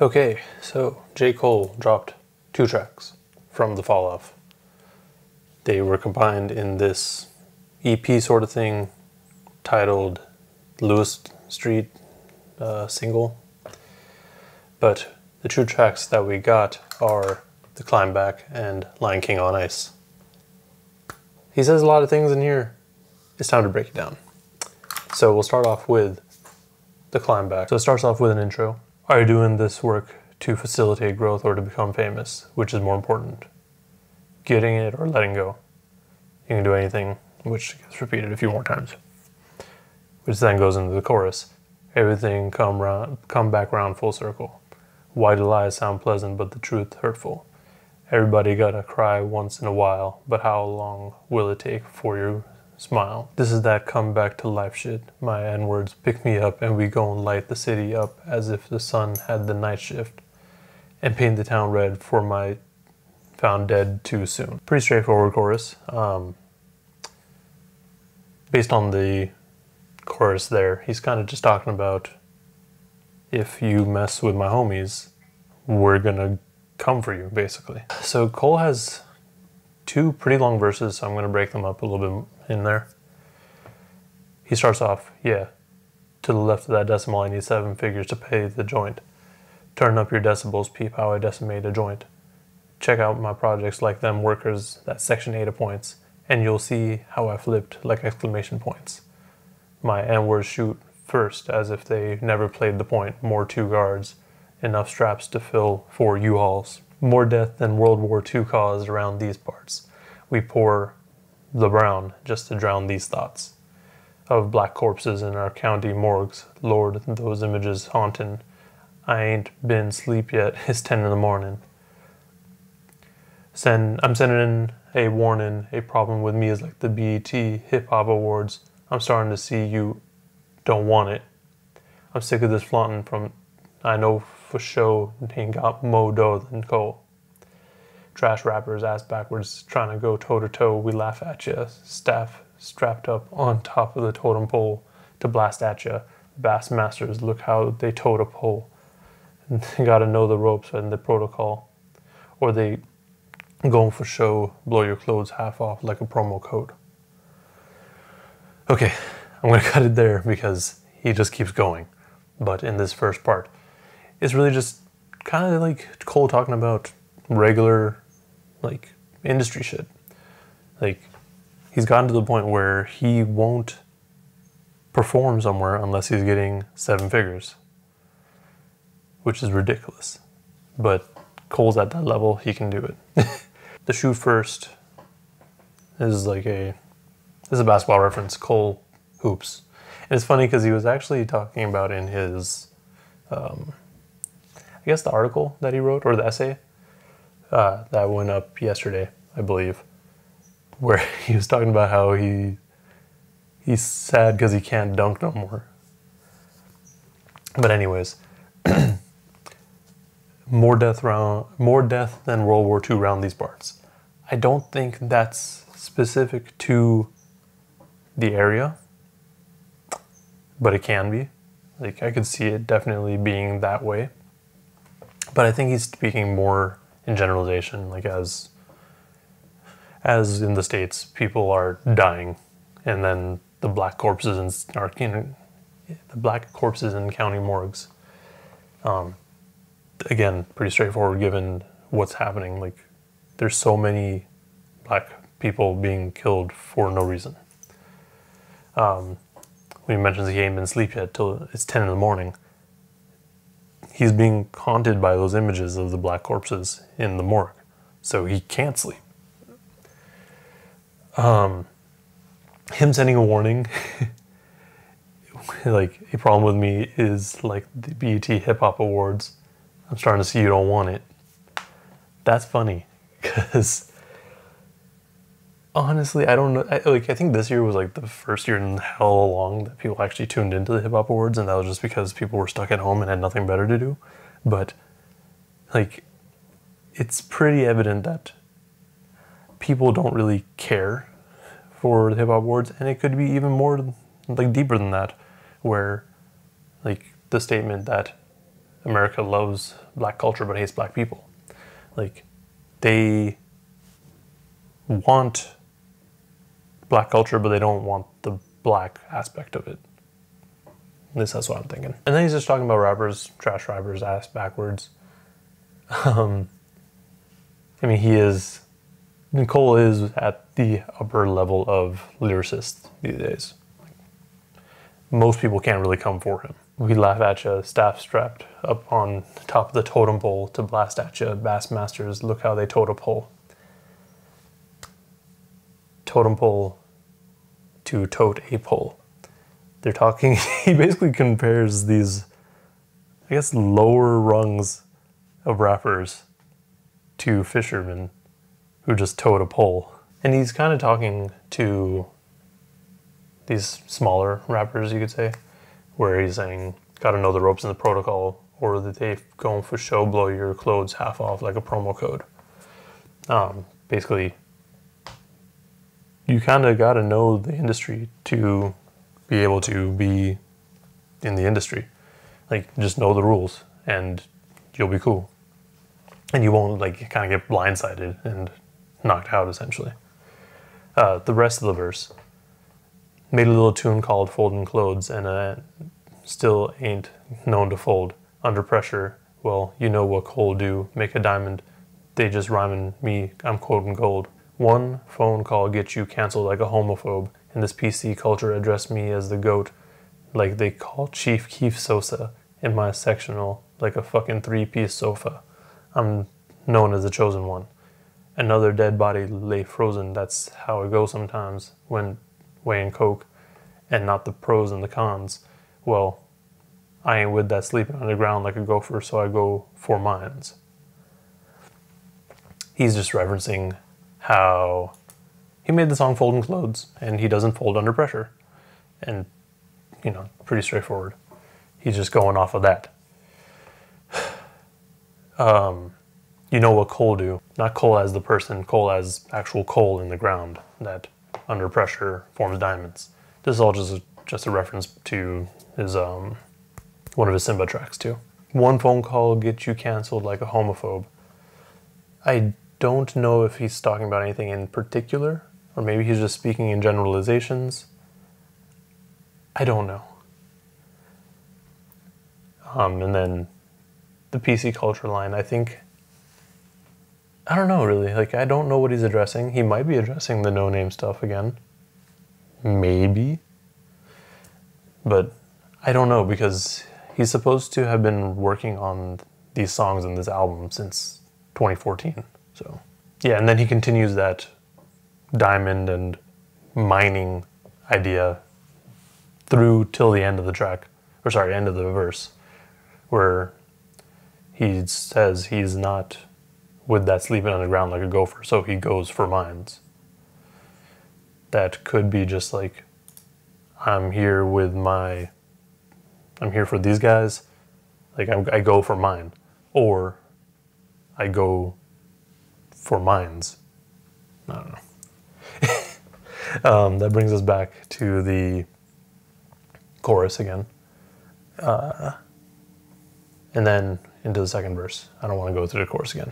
Okay, so J. Cole dropped 2 tracks from the Falloff. They were combined in this EP sort of thing titled Lewis Street single. But the 2 tracks that we got are The Climb Back and Lion King on Ice. He says a lot of things in here. It's time to break it down. So we'll start off with The Climb Back. So it starts off with an intro. Are you doing this work to facilitate growth or to become famous? Which is more important? Getting it or letting go? You can do anything, which gets repeated a few more times. Which then goes into the chorus. Everything come back round full circle. Why do lies sound pleasant but the truth hurtful? Everybody gotta cry once in a while, but how long will it take for you smile? This is that come back to life shit. My N-words pick me up and we go and light the city up as if the sun had the night shift and paint the town red for my found dead too soon. Pretty straightforward chorus. Based on the chorus there, he's kind of just talking about if you mess with my homies, we're gonna come for you, basically. So Cole has 2 pretty long verses, so I'm gonna break them up a little bit in there. He starts off, yeah, to the left of that decimal I need 7 figures to pay the joint. Turn up your decibels, peep how I decimate a joint. Check out my projects like them workers that Section 8 appoints, and you'll see how I flipped like exclamation points. My N-words shoot first as if they never played the point. More 2 guards, enough straps to fill 4 U-Hauls. More death than World War II caused around these parts. We pour the brown just to drown these thoughts of black corpses in our county morgues. Lord, those images haunting. I ain't been sleep yet. It's 10 in the morning. I'm sending in a warning. A problem with me is like the BET Hip Hop Awards. I'm starting to see you don't want it. I'm sick of this flaunting from, I know for show, ain't got more dough than Cole. Trash rappers ass backwards trying to go toe to toe. We laugh at ya. Staff strapped up on top of the totem pole to blast at ya. Bass masters, look how they tote a pole. They gotta know the ropes and the protocol. Or they going for show, blow your clothes half off like a promo code. Okay, I'm gonna cut it there because he just keeps going. But in this first part, it's really just kind of like Cole talking about regular, like, industry shit. Like, he's gotten to the point where he won't perform somewhere unless he's getting 7 figures, which is ridiculous. But Cole's at that level, he can do it. The shoot first is like this is a basketball reference, Cole hoops. And it's funny because he was actually talking about in his, I guess the article that he wrote, or the essay, that went up yesterday, I believe, where he was talking about how he's sad because he can't dunk no more. But anyways, more death than World War II round these parts. I don't think that's specific to the area, but it can be. Like, I could see it definitely being that way. But I think he's speaking more in generalization, like as in the States, people are dying, and then the black corpses in county morgues. Again, pretty straightforward given what's happening. Like, there's so many black people being killed for no reason. When he mentions he ain't been asleep yet till it's 10 in the morning, he's being haunted by those images of the black corpses in the morgue, so he can't sleep. Him sending a warning, like, a problem with me is like the BET Hip Hop Awards. I'm starting to see you don't want it. That's funny, because honestly, I don't know. I think this year was like the first year in hell long that people actually tuned into the Hip Hop Awards, and that was just because people were stuck at home and had nothing better to do. But, like, it's pretty evident that people don't really care for the Hip Hop Awards, and it could be even more, like, deeper than that, where, like, the statement that America loves black culture but hates black people. Like, they want black culture, but they don't want the black aspect of it. At least that's what I'm thinking. And then he's just talking about rappers, trash rappers, ass backwards. I mean, Cole is at the upper level of lyricist these days. Most people can't really come for him. We laugh at you, staff strapped up on top of the totem pole to blast at you, Bassmasters, look how they totem pole. Totem pole to tote a pole. They're talking, he basically compares these, I guess, lower rungs of rappers to fishermen who just towed a pole. And he's kind of talking to these smaller rappers, you could say, where he's saying, gotta know the ropes and the protocol, or that they going for show, blow your clothes half off like a promo code. Basically, you kind of gotta know the industry to be able to be in the industry. Like, just know the rules and you'll be cool. And you won't like kind of get blindsided and knocked out, essentially. The rest of the verse, made a little tune called Folding Clothes, and still ain't known to fold. Under pressure, well, you know what Cole do, make a diamond. They just rhyming me, I'm quoting gold. One phone call gets you canceled like a homophobe. In this PC culture, address me as the GOAT, like they call Chief Keef Sosa in my sectional, like a fucking 3-piece sofa. I'm known as the chosen one. Another dead body lay frozen, that's how it goes sometimes when weighing coke, and not the pros and the cons. Well, I ain't with that sleeping on the ground like a gopher, so I go for mines. He's just referencing how he made the song Folding Clothes, and he doesn't fold under pressure. And, you know, pretty straightforward. He's just going off of that. You know what Cole do. Not Cole as the person, Cole as actual coal in the ground that under pressure forms diamonds. This is all just a reference to his one of his Simba tracks too. One phone call gets you canceled like a homophobe. I don't know if he's talking about anything in particular, or maybe he's just speaking in generalizations. I don't know. And then the PC culture line, I don't know really. Like, I don't know what he's addressing. He might be addressing the no-name stuff again. Maybe. But I don't know, because he's supposed to have been working on these songs in this album since 2014. So, yeah, and then he continues that diamond and mining idea through till the end of the track, or sorry, end of the verse, where he says he's not with that sleeping on the ground like a gopher, so he goes for mines. That could be just like, I'm here for these guys, like I go for mine, or I go for mines. I don't know. That brings us back to the chorus again. And then into the second verse. I don't want to go through the chorus again.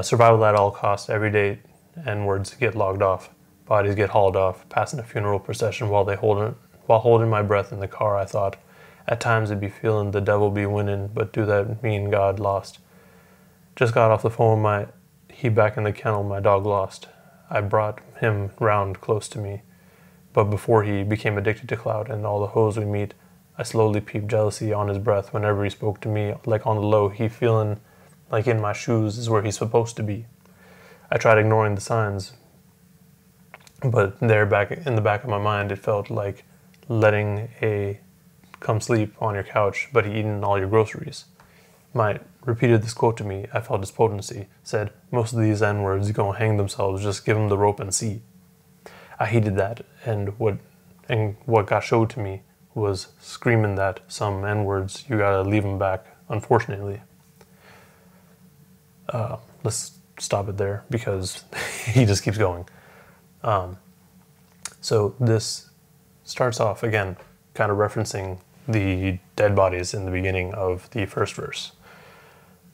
Survival at all costs, every day N-words get logged off, bodies get hauled off, passing a funeral procession while holding my breath in the car. I thought, at times it'd be feeling the devil be winning, but do that mean God lost? Just got off the phone, he back in the kennel, my dog lost. I brought him round close to me, but before he became addicted to clout and all the hoes we meet, I slowly peeped jealousy on his breath whenever he spoke to me, like on the low, he feeling like in my shoes is where he's supposed to be. I tried ignoring the signs, but there back in the back of my mind, it felt like letting a come sleep on your couch, but he eaten all your groceries. Might repeated this quote to me, I felt his potency, said, most of these N-words gonna hang themselves, just give them the rope and see. I hated that, and what got showed to me was screaming that some N-words, you gotta leave them back, unfortunately. Let's stop it there, because he just keeps going. So this starts off, again, kind of referencing the dead bodies in the beginning of the first verse,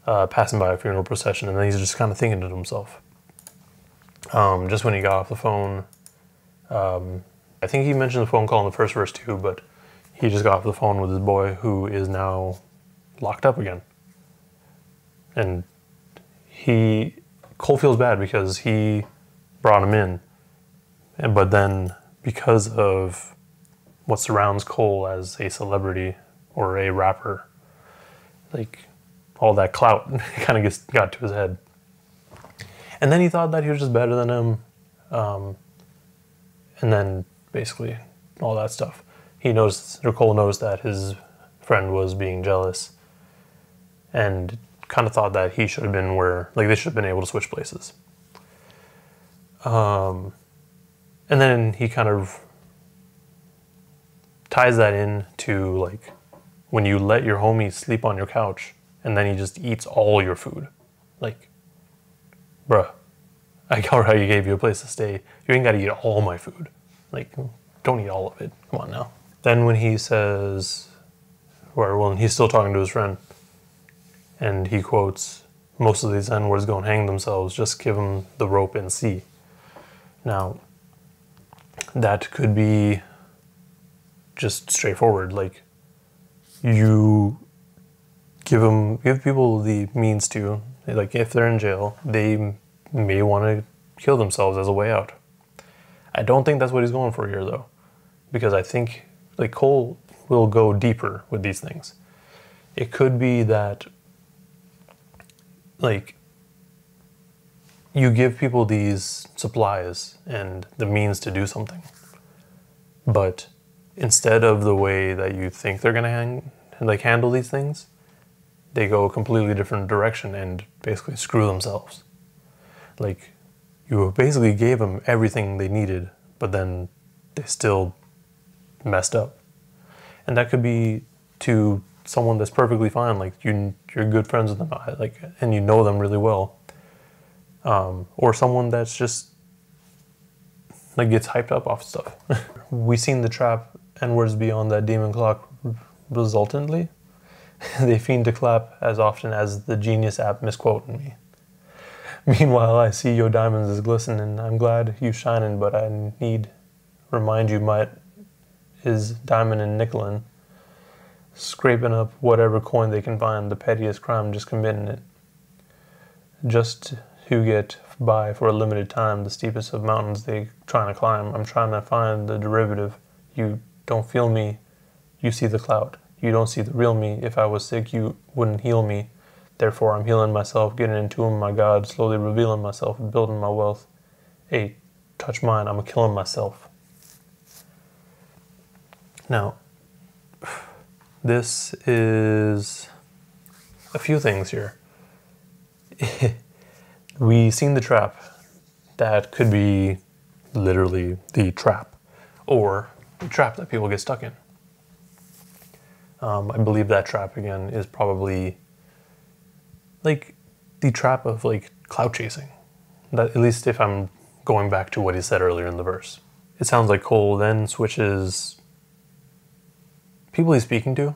passing by a funeral procession, and then he's just kind of thinking to himself. Just when he got off the phone, I think he mentioned the phone call in the first verse too, but he just got off the phone with his boy who is now locked up again. And Cole feels bad because he brought him in, but then because of what surrounds Cole as a celebrity or a rapper, like all that clout kind of got to his head. And then he thought that he was just better than him. And then basically all that stuff. Cole knows that his friend was being jealous and kind of thought that he should have been they should have been able to switch places. And then he kind of ties that in to like when you let your homie sleep on your couch and then he just eats all your food. Like, bruh, I already gave you a place to stay. You ain't got to eat all my food. Like, don't eat all of it. Come on now. Then when he says, when he's still talking to his friend, and he quotes, "Most of these N-words gonna hang themselves, just give them the rope and see." Now, that could be just straightforward. Like, you give people the means to, like if they're in jail, they may want to kill themselves as a way out. I don't think that's what he's going for here though, because I think like Cole will go deeper with these things. It could be that like you give people these supplies and the means to do something, but instead of the way that you think they're gonna handle these things, they go a completely different direction and basically screw themselves. Like, you basically gave them everything they needed, but then they still messed up. And that could be to someone that's perfectly fine, like you're good friends with them, like, and you know them really well. Or someone that's just like gets hyped up off stuff. We seen the trap N-words beyond that demon clock resultantly. They fiend to clap as often as the genius app misquoting me. Meanwhile, I see your diamonds is glistening. I'm glad you shining, but I need remind you might is diamond and nickelin'. Scraping up whatever coin they can find, the pettiest crime, just committing it. Just to get by for a limited time, the steepest of mountains they trying to climb. I'm trying to find the derivative. You don't feel me, you see the cloud. You don't see the real me. If I was sick, you wouldn't heal me. Therefore, I'm healing myself, getting into my God, slowly revealing myself, building my wealth. Hey, touch mine, I'm killing myself. Now, this is a few things here. We seen the trap. That could be literally the trap, or the trap that people get stuck in. I believe that trap again is probably like the trap of like clout chasing. That, at least if I'm going back to what he said earlier in the verse. It sounds like Cole then switches people he's speaking to.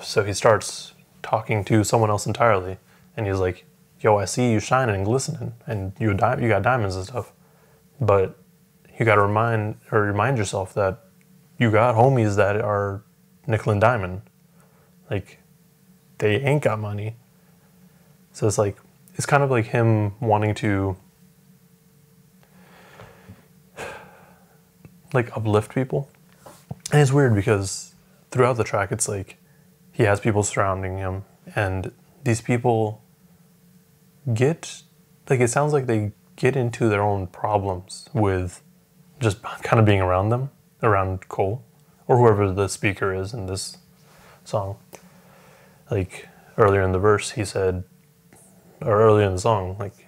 So he starts talking to someone else entirely, and he's like, "Yo, I see you shining and glistening, and you got diamonds and stuff, but you got to remind yourself that you got homies that are nickel and diamond. Like, they ain't got money." So it's like, it's kind of like him wanting to like uplift people. And it's weird because throughout the track, it's like he has people surrounding him, and these people get, like, it sounds like they get into their own problems with just kind of being around them, around Cole, or whoever the speaker is in this song. Like, earlier in the verse, he said, or earlier in the song, like,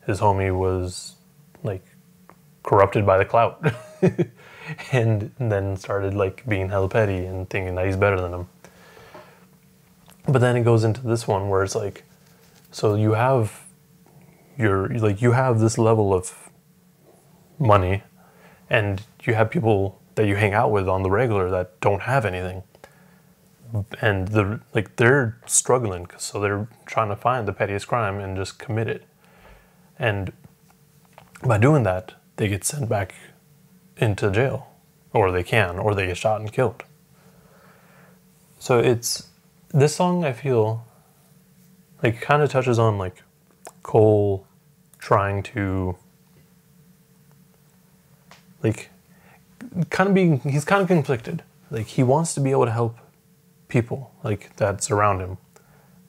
his homie was, like, corrupted by the clout. And then started, like, being hella petty and thinking that he's better than him. But then it goes into this one where it's like, so you have you have this level of money, and you have people that you hang out with on the regular that don't have anything. And they're struggling, so they're trying to find the pettiest crime and just commit it. And by doing that, they get sent back into jail, or they get shot and killed. So this song, I feel like, kind of touches on like Cole trying to like he's kind of conflicted. Like, he wants to be able to help people like that surround him,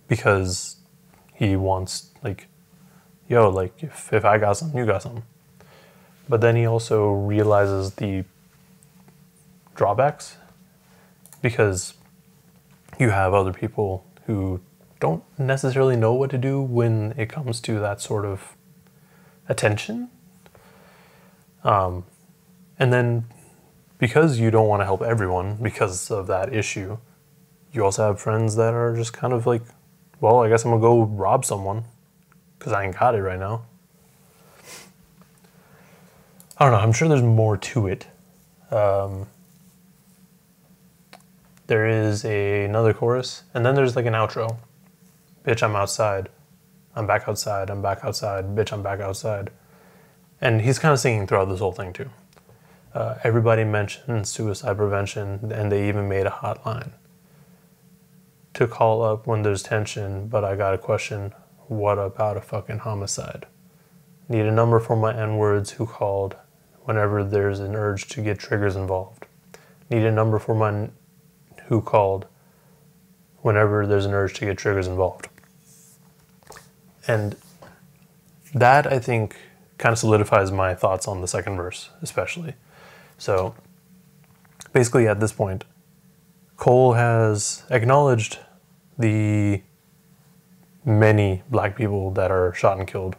because he wants, like, yo, like, if I got something, you got something. But then he also realizes the drawbacks, because you have other people who don't necessarily know what to do when it comes to that sort of attention. And then, because you don't want to help everyone because of that issue, you also have friends that are just kind of like, well, I guess I'm gonna go rob someone because I ain't got it right now. I don't know, I'm sure there's more to it. There is another chorus, and then there's like an outro. Bitch, I'm outside. I'm back outside. I'm back outside. Bitch, I'm back outside. And he's kind of singing throughout this whole thing too. Everybody mentions suicide prevention, and they even made a hotline to call up when there's tension, but I got a question. What about a fucking homicide? Need a number for my N-words who called whenever there's an urge to get triggers involved. Need a number for my who called whenever there's an urge to get triggers involved. And that, I think, kind of solidifies my thoughts on the second verse, especially. So basically at this point, Cole has acknowledged the many black people that are shot and killed,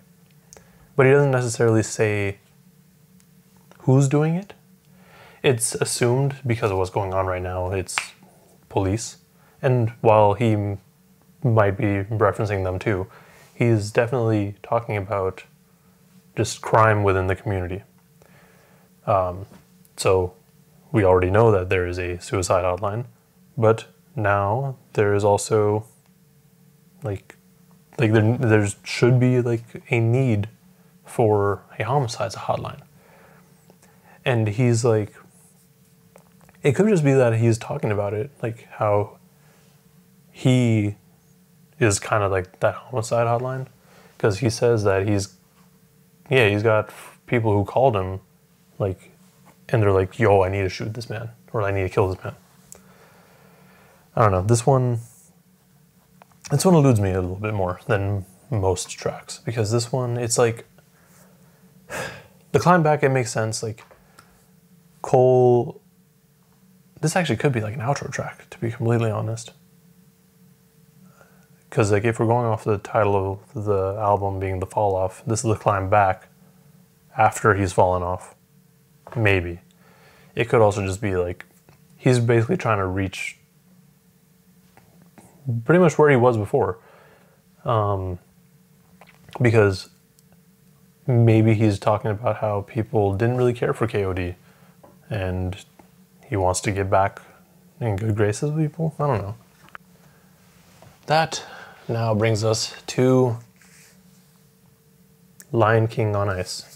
but he doesn't necessarily say who's doing it. It's assumed, because of what's going on right now, it's police. And while he might be referencing them too, he's definitely talking about just crime within the community. So we already know that there is a suicide hotline, but now there is also there should be like a need for a homicides hotline. And he's like, it could just be that he's talking about it, like how he is kind of like that homicide hotline, because he says that he's got people who called him, like, and they're like, yo, I need to shoot this man, or I need to kill this man. I don't know, this one eludes me a little bit more than most tracks, because this one, it's like, the climb back, it makes sense. Like, Cole, this actually could be like an outro track, to be completely honest. Because like, if we're going off the title of the album being the Falloff, this is the climb back after he's fallen off. Maybe. It could also just be like, he's basically trying to reach pretty much where he was before. Because maybe he's talking about how people didn't really care for KOD, and he wants to get back in good graces with people. I don't know. That now brings us to Lion King on Ice.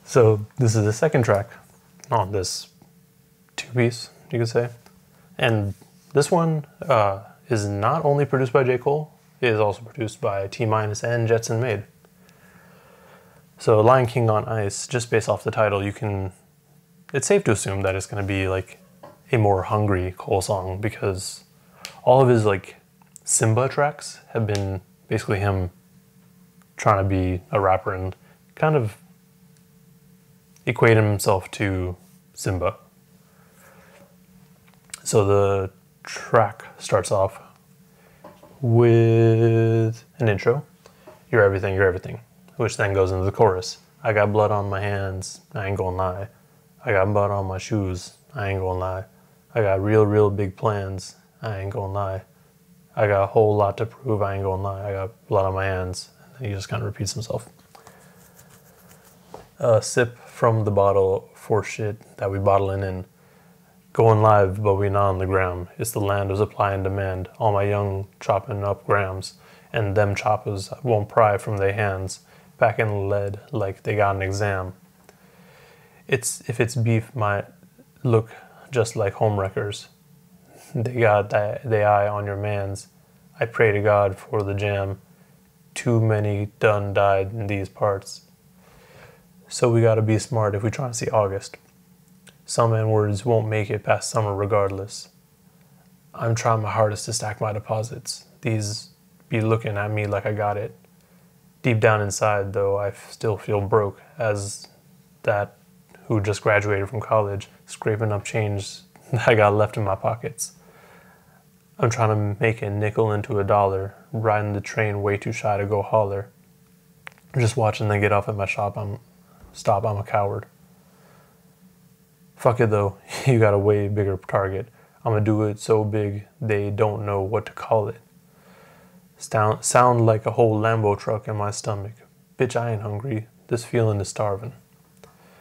So this is the second track on this two-piece, you could say. And this one is not only produced by J. Cole, it is also produced by T- and Jetson Made. So Lion King on Ice, just based off the title, it's safe to assume that it's going to be like a more hungry Cole song, because all of his like Simba tracks have been basically him trying to be a rapper and kind of equate himself to Simba. So the track starts off with an intro, you're everything, which then goes into the chorus. I got blood on my hands, I ain't gonna lie. I got mud on my shoes, I ain't gonna lie. I got real big plans, I ain't gonna lie. I got a whole lot to prove, I ain't gonna lie. I got blood on my hands. And he just kind of repeats himself. Sip from the bottle for shit that we bottling in. Going live, but we not on the gram. It's the land of supply and demand. All my young chopping up grams, and them choppers won't pry from their hands, packing lead like they got an exam. If it's beef, might look just like homewreckers. They got they eye on your mans. I pray to God for the jam. Too many done died in these parts. So we gotta be smart if we try to see August. Some N-words won't make it past summer regardless. I'm trying my hardest to stack my deposits. These be looking at me like I got it. Deep down inside, though, I still feel broke as that who just graduated from college, scraping up change that I got left in my pockets. I'm trying to make a nickel into a dollar, riding the train way too shy to go holler. Just watching them get off at my shop, I'm a coward. Fuck it though, you got a way bigger target. I'ma do it so big they don't know what to call it. Sound like a whole Lambo truck in my stomach. Bitch, I ain't hungry. This feeling is starving.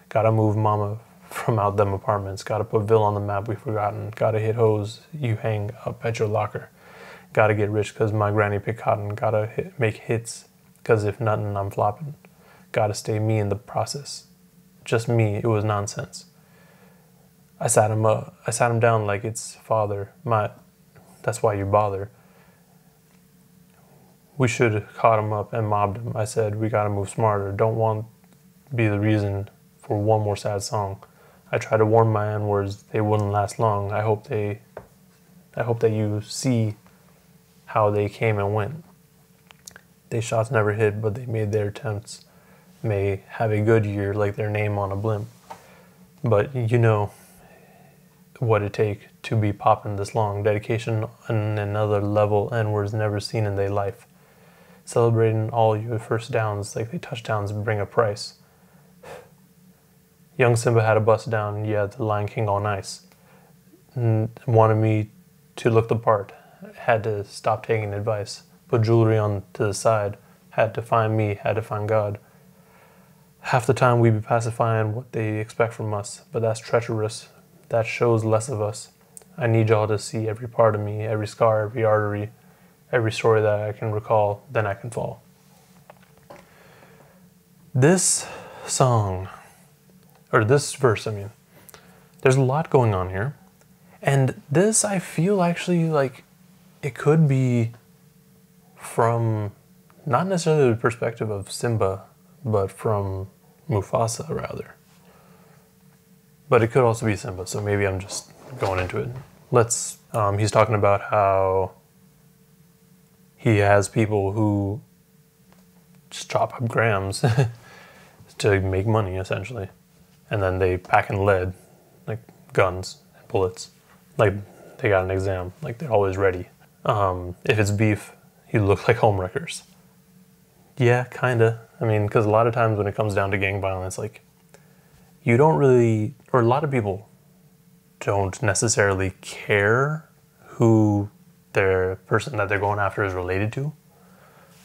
Gotta move mama from out them apartments. Gotta put Ville on the map we forgotten. Gotta hit hoes you hang up at your locker. Gotta get rich cause my granny pick cotton. Gotta make hits cause if nothing I'm flopping. Gotta stay me in the process. Just me, it was nonsense. I sat him down like it's father. That's why you bother. We should have caught him up and mobbed him. I said, we gotta move smarter. Don't want to be the reason for one more sad song. I tried to warn my N-words, they wouldn't last long. I hope that you see how they came and went. They shots never hit, but they made their attempts. May have a good year like their name on a blimp. But you know what it take to be popping this long. Dedication on another level N-words never seen in their life. Celebrating all your first downs like they touchdowns bring a price. Young Simba had a bust down, yeah, the Lion King on ice. Wanted me to look the part. Had to stop taking advice. Put jewelry on to the side. Had to find me, had to find God. Half the time we be pacifying what they expect from us, but that's treacherous. That shows less of us. I need y'all to see every part of me, every scar, every artery, every story that I can recall, then I can fall. This song, or this verse, I mean, there's a lot going on here. And this, I feel actually like it could be from not necessarily the perspective of Simba, but from Mufasa rather. But it could also be Simba, so maybe I'm just going into it. He's talking about how he has people who just chop up grams to make money, essentially. And then they pack in lead, like guns and bullets. Like they got an exam, like they're always ready. If it's beef, you look like homewreckers. Yeah, kinda. I mean, because a lot of times when it comes down to gang violence, like, you don't really, or a lot of people don't necessarily care who their person that they're going after is related to.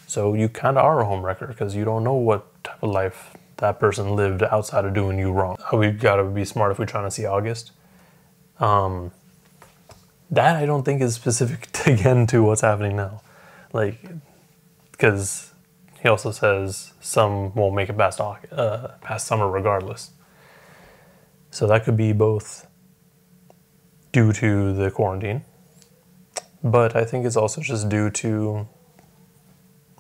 So you kind of are a homewrecker because you don't know what type of life that person lived outside of doing you wrong. We've got to be smart if we're trying to see August. That I don't think is specific again to what's happening now. Like, because he also says some won't make it past summer regardless. So that could be both due to the quarantine, but I think it's also just due to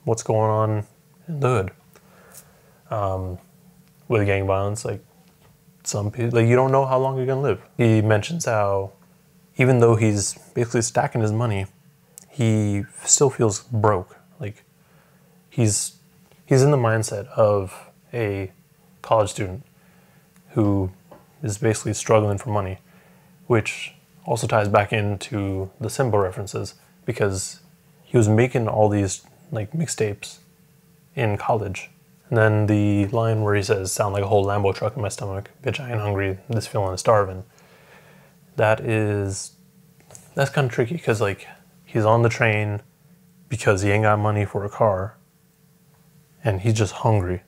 what's going on in the hood. With gang violence, like some people, like you don't know how long you're gonna live. He mentions how even though he's basically stacking his money, he still feels broke. Like he's in the mindset of a college student who is basically struggling for money, which also ties back into the Simba references because he was making all these like mixtapes in college. And then the line where he says, sound like a whole Lambo truck in my stomach, bitch, I ain't hungry, this feeling is starving. That's kind of tricky because like he's on the train because he ain't got money for a car and he's just hungry.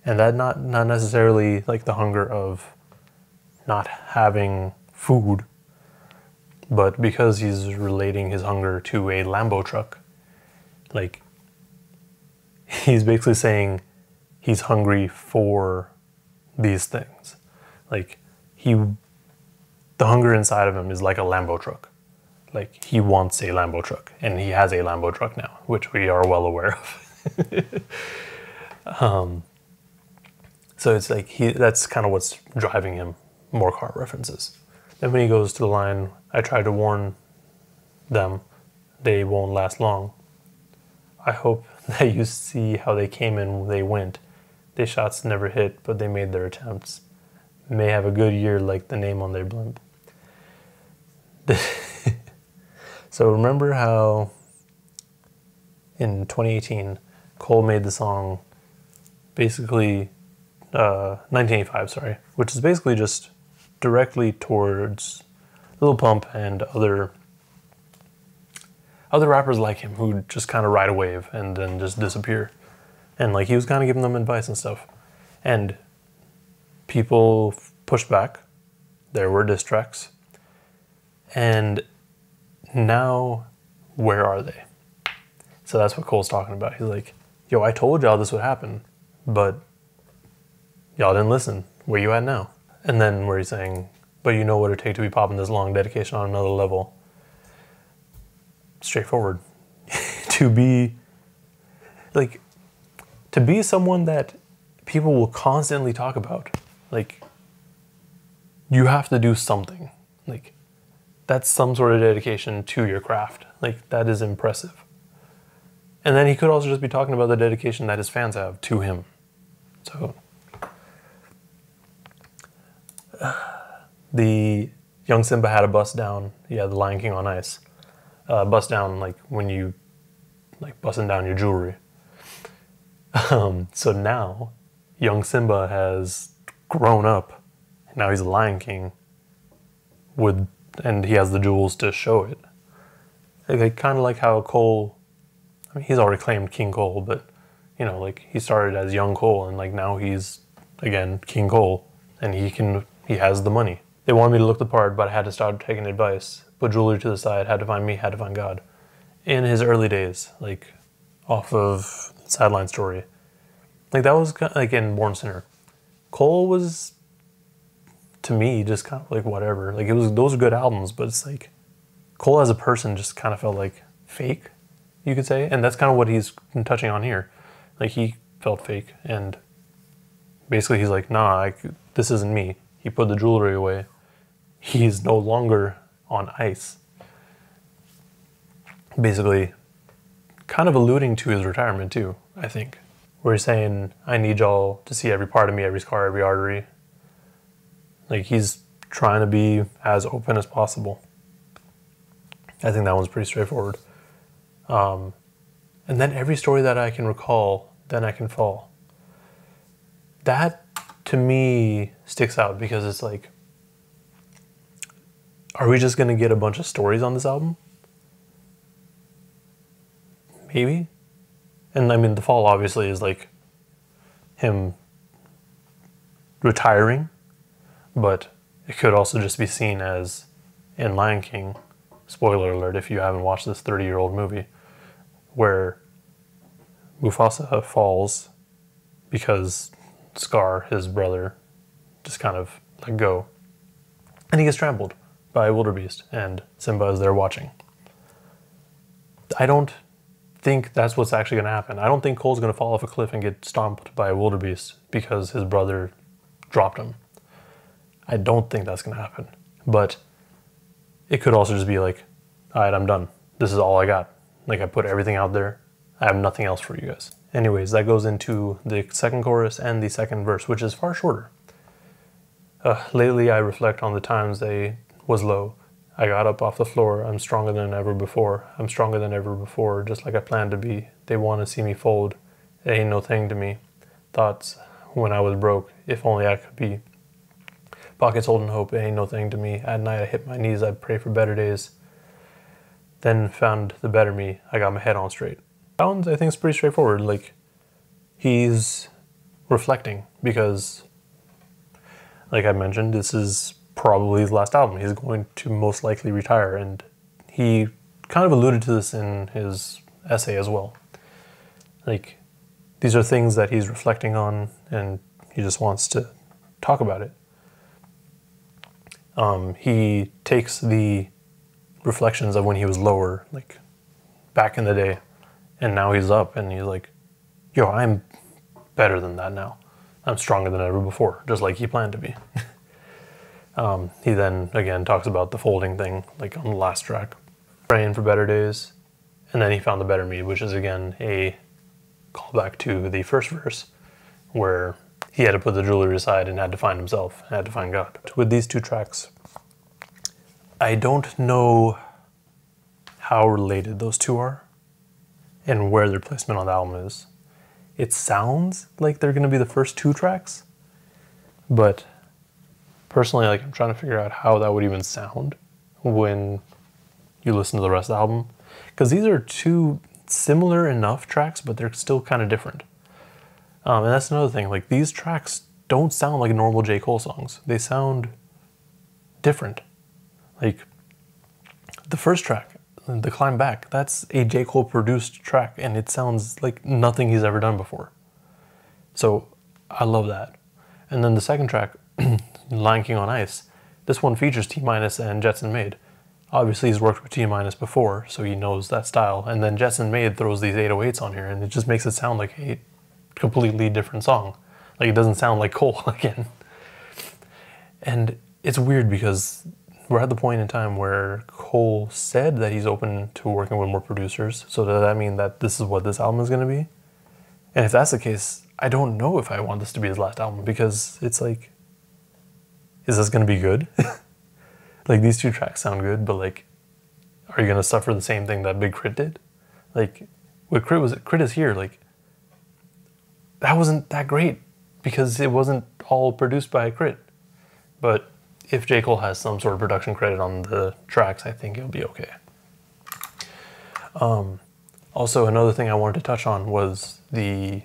And that not necessarily like the hunger of not having food, but because he's relating his hunger to a Lambo truck. Like, he's basically saying he's hungry for these things. Like, the hunger inside of him is like a Lambo truck. Like, he wants a Lambo truck, and he has a Lambo truck now, which we are well aware of. So it's like that's kind of what's driving him, more car references. Then when he goes to the line, I tried to warn them, they won't last long. I hope that you see how they came and they went. They shots never hit, but they made their attempts. May have a good year like the name on their blimp. So remember how in 2018, Cole made the song basically, 1985, sorry, which is basically just directly towards Lil Pump and other rappers like him who just kind of ride a wave and then just disappear. And like, he was kind of giving them advice and stuff. And people pushed back. There were diss tracks. And now, where are they? So that's what Cole's talking about. He's like, yo, I told y'all this would happen, but y'all didn't listen. Where you at now? And then where he's saying, but you know what it'd take to be popping this long, dedication on another level. Straightforward. To be someone that people will constantly talk about. Like, you have to do something. Like, that's some sort of dedication to your craft. Like, that is impressive. And then he could also just be talking about the dedication that his fans have to him. So, the young Simba had a bust down. Yeah, the Lion King on Ice. Bust down, like when you, like busting down your jewelry. So now, young Simba has grown up. Now he's a Lion King and he has the jewels to show it. Like, kind of like how Cole, I mean, he's already claimed King Cole, but, you know, like, he started as young Cole, and like now he's, again, King Cole, and he has the money. They wanted me to look the part, but I had to start taking advice. Put jewelry to the side, had to find me, had to find God. In his early days, like, off of Sideline Story. Like, that was kind of like in Born Sinner. Cole was, to me, just kind of like whatever. Like, those are good albums, but it's like, Cole as a person just kind of felt like fake, you could say. And that's kind of what he's touching on here. Like, he felt fake, and basically he's like, nah, this isn't me. He put the jewelry away. He's no longer on ice. Basically, kind of alluding to his retirement too, I think. Where he's saying, I need y'all to see every part of me, every scar, every artery. Like, he's trying to be as open as possible. I think that one's pretty straightforward. And then every story that I can recall, then I can fall. That, to me, sticks out because it's like, are we just going to get a bunch of stories on this album? Maybe. And I mean, The Fall obviously is like him retiring, but it could also just be seen as in Lion King, spoiler alert if you haven't watched this 30-year-old movie, where Mufasa falls because Scar, his brother, just kind of let go. And he gets trampled by a wildebeest, and Simba is there watching. I don't think that's what's actually going to happen. I don't think Cole's going to fall off a cliff and get stomped by a wildebeest because his brother dropped him. I don't think that's going to happen. But it could also just be like, all right, I'm done. This is all I got. Like, I put everything out there. I have nothing else for you guys. Anyways, that goes into the second chorus and the second verse, which is far shorter. Lately, I reflect on the times they was low. I got up off the floor. I'm stronger than ever before. I'm stronger than ever before, just like I planned to be. They want to see me fold. It ain't no thing to me. Thoughts when I was broke, if only I could be. Pockets holding hope, it ain't no thing to me. At night I hit my knees, I pray for better days. Then found the better me, I got my head on straight. That one I think is pretty straightforward. Like, he's reflecting because, like I mentioned, this is probably his last album. He's going to most likely retire, and he kind of alluded to this in his essay as well. Like, these are things that he's reflecting on, and he just wants to talk about it. He takes the reflections of when he was lower, like back in the day, and now he's up, and he's like, yo, I'm better than that now. I'm stronger than ever before, just like he planned to be. He then, again, talks about the folding thing, like on the last track. Praying for better days, and then he found the better me, which is, again, a callback to the first verse, where he had to put the jewelry aside and had to find himself, and had to find God. With these two tracks, I don't know how related those two are and where their placement on the album is. It sounds like they're going to be the first two tracks, but personally, like, I'm trying to figure out how that would even sound when you listen to the rest of the album, because these are two similar enough tracks, but they're still kind of different. And that's another thing, like, these tracks don't sound like normal J. Cole songs. They sound different. Like, the first track, The Climb Back, that's a J. Cole produced track, and it sounds like nothing he's ever done before. So I love that. And then the second track, Lion King on Ice, this one features T-Minus and Jetson Made. Obviously he's worked with T-Minus before, so he knows that style. And then Jetson Made throws these 808s on here, and it just makes it sound like a completely different song. Like, it doesn't sound like Cole again. And it's weird because we're at the point in time where Cole said that he's open to working with more producers. So does that mean that this is what this album is going to be? And if that's the case, I don't know if I want this to be his last album, because it's like, is this going to be good? Like, these two tracks sound good, but like, are you going to suffer the same thing that Big Crit did? Like, what Crit is here, like, that wasn't that great because it wasn't all produced by Crit. But if J. Cole has some sort of production credit on the tracks, I think it'll be okay. Also, another thing I wanted to touch on was the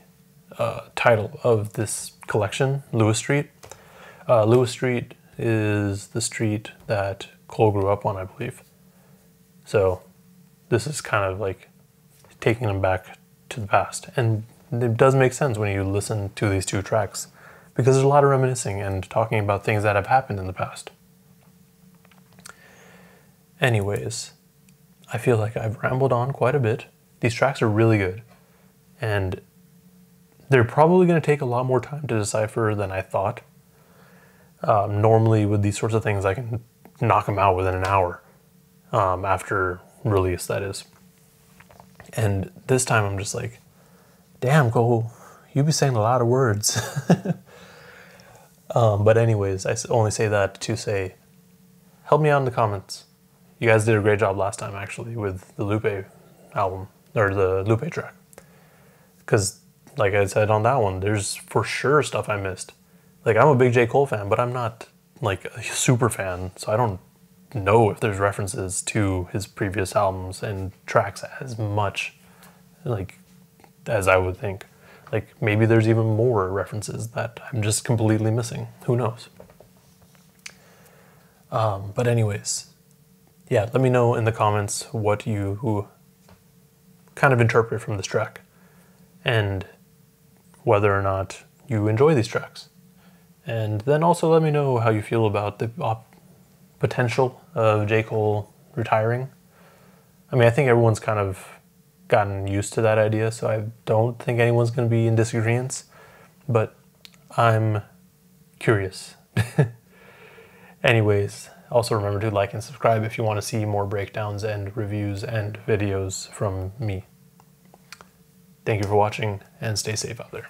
title of this collection, Lewis Street. Lewis Street is the street that Cole grew up on, I believe. So this is kind of like taking him back to the past. And it does make sense when you listen to these two tracks, because there's a lot of reminiscing and talking about things that have happened in the past. Anyways, I feel like I've rambled on quite a bit. These tracks are really good, and they're probably going to take a lot more time to decipher than I thought. Normally with these sorts of things, I can knock them out within an hour after release, that is. And this time I'm just like, damn, Cole, you be saying a lot of words. But anyways, I only say that to say, help me out in the comments. You guys did a great job last time, actually, with the Lupe album, or the Lupe track. Because, like I said on that one, there's for sure stuff I missed. Like, I'm a big J. Cole fan, but I'm not, like, a super fan, so I don't know if there's references to his previous albums and tracks as much, like, as I would think. Like, maybe there's even more references that I'm just completely missing. Who knows? But anyways, yeah, let me know in the comments what you kind of interpret from this track, and whether or not you enjoy these tracks. And then also let me know how you feel about the potential of J. Cole retiring. I mean, I think everyone's kind of gotten used to that idea, so I don't think anyone's going to be in disagreement, but I'm curious. Anyways, also remember to like and subscribe if you want to see more breakdowns and reviews and videos from me. Thank you for watching, and stay safe out there.